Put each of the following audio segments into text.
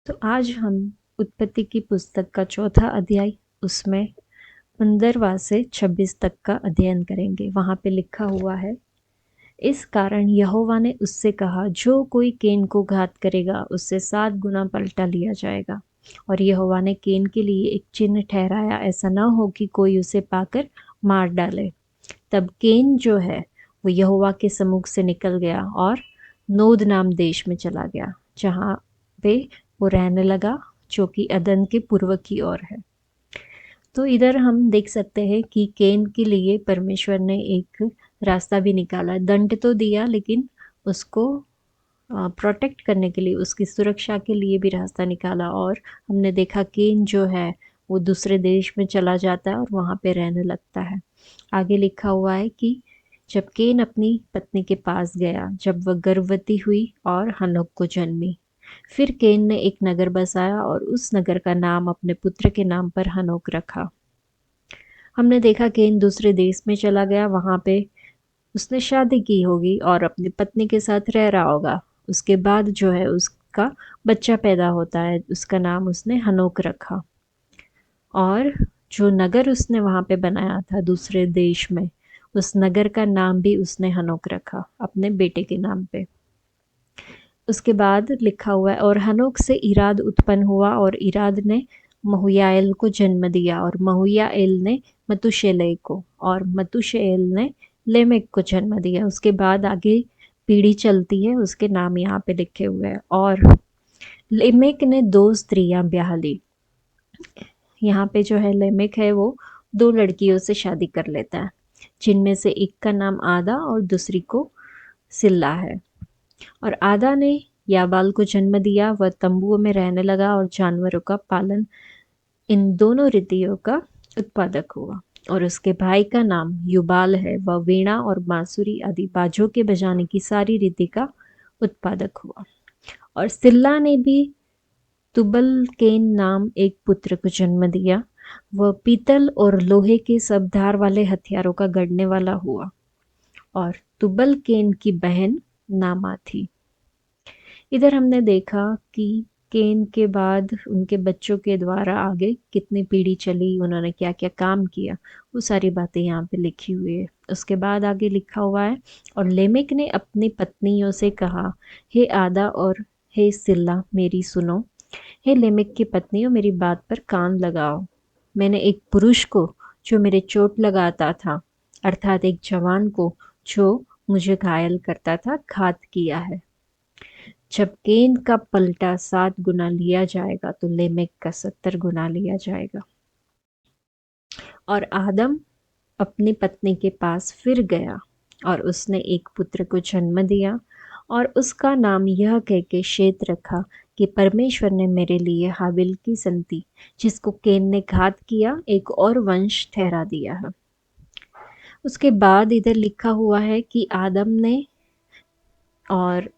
तो आज हम उत्पत्ति की पुस्तक का चौथा अध्याय उसमें 15वां से 26 तक का अध्ययन करेंगे। वहाँ पे लिखा हुआ है, इस कारण यहोवा ने उससे कहा, जो कोई केन को घात करेगा उससे 7 गुना पलटा लिया जाएगा। और यहोवा ने केन के लिए एक चिन्ह ठहराया, ऐसा न हो कि कोई उसे पाकर मार डाले। तब केन जो है वो यहोवा के सम्मुख से निकल गया और नोद नाम देश में चला गया, जहाँ पे वो रहने लगा, जो कि अदन के पूर्व की ओर है। तो इधर हम देख सकते हैं कि केन के लिए परमेश्वर ने एक रास्ता भी निकाला। दंड तो दिया, लेकिन उसको प्रोटेक्ट करने के लिए, उसकी सुरक्षा के लिए भी रास्ता निकाला। और हमने देखा केन जो है वो दूसरे देश में चला जाता है और वहाँ पे रहने लगता है। आगे लिखा हुआ है कि जब केन अपनी पत्नी के पास गया, जब वह गर्भवती हुई और हनोक को जन्मी, फिर केन ने एक नगर बसाया और उस नगर का नाम अपने पुत्र के नाम पर हनोक रखा। हमने देखा केन दूसरे देश में चला गया, वहाँ पे उसने शादी की होगी और अपनी पत्नी के साथ रह रहा होगा। उसके बाद जो है उसका बच्चा पैदा होता है, उसका नाम उसने हनोक रखा। और जो नगर उसने वहाँ पे बनाया था दूसरे देश में, उस नगर का नाम भी उसने हनोक रखा अपने बेटे के नाम पे। उसके बाद लिखा हुआ है, और हनोक से इराद उत्पन्न हुआ और इराद ने महुयाएल को जन्म दिया और महुयाएल ने मतुशेलह को और मतुशेल ने लेमेक को जन्म दिया। उसके बाद आगे पीढ़ी चलती है, उसके नाम यहाँ पे लिखे हुए हैं। और लेमेक ने 2 स्त्रियां ब्याह ली। यहाँ पे जो है लेमेक है वो 2 लड़कियों से शादी कर लेता है, जिनमें से एक का नाम आदा और दूसरी को सिल्ला है। और आदा ने याबाल को जन्म दिया। वह तंबुओं में रहने लगा और जानवरों का पालन, इन दोनों रीतियों का उत्पादक हुआ। और उसके भाई का नाम युबाल है। वह वीणा और बांसुरी आदि बाजों के बजाने की सारी रीति का उत्पादक हुआ। और सिल्ला ने भी तुबल केन नाम एक पुत्र को जन्म दिया। वह पीतल और लोहे के सब धार वाले हथियारों का गढ़ने वाला हुआ। और तुबल केन की बहन नामा थी। इधर हमने देखा कि केन के बाद उनके बच्चों के द्वारा आगे कितनी पीढ़ी चली, उन्होंने क्या क्या काम किया, वो सारी बातें यहाँ पे लिखी हुई है। उसके बाद आगे लिखा हुआ है, और लेमेक ने अपनी पत्नियों से कहा, हे आदा और हे सिल्ला मेरी सुनो। हे लेमेक की पत्नियों, मेरी बात पर कान लगाओ। मैंने एक पुरुष को जो मेरे चोट लगाता था, अर्थात एक जवान को जो मुझे घायल करता था, घात किया है। जब केन का पलटा 7 गुना लिया जाएगा तो लेमेक का 70 गुना लिया जाएगा। और आदम अपनी पत्नी के पास फिर गया और उसने एक पुत्र को जन्म दिया और उसका नाम यह कह के शेत रखा कि परमेश्वर ने मेरे लिए हाबिल की संति, जिसको केन ने घात किया, एक और वंश ठहरा दिया है। उसके बाद इधर लिखा हुआ है कि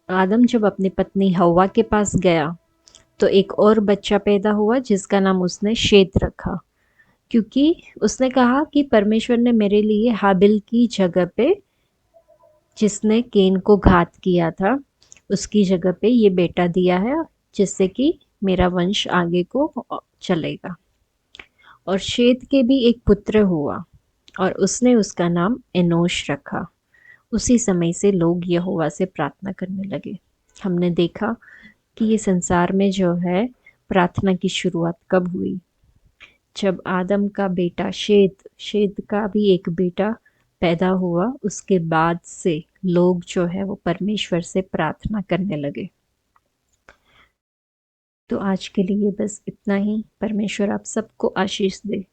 आदम जब अपनी पत्नी हव्वा के पास गया तो एक और बच्चा पैदा हुआ, जिसका नाम उसने शेत रखा, क्योंकि उसने कहा कि परमेश्वर ने मेरे लिए हाबिल की जगह पे, जिसने केन को घात किया था, उसकी जगह पे ये बेटा दिया है, जिससे कि मेरा वंश आगे को चलेगा। और शेत के भी एक पुत्र हुआ और उसने उसका नाम एनोश रखा। उसी समय से लोग यहोवा से प्रार्थना करने लगे। हमने देखा कि ये संसार में जो है प्रार्थना की शुरुआत कब हुई, जब आदम का बेटा शेत का भी एक बेटा पैदा हुआ। उसके बाद से लोग जो है वो परमेश्वर से प्रार्थना करने लगे। तो आज के लिए बस इतना ही। परमेश्वर आप सबको आशीष दे।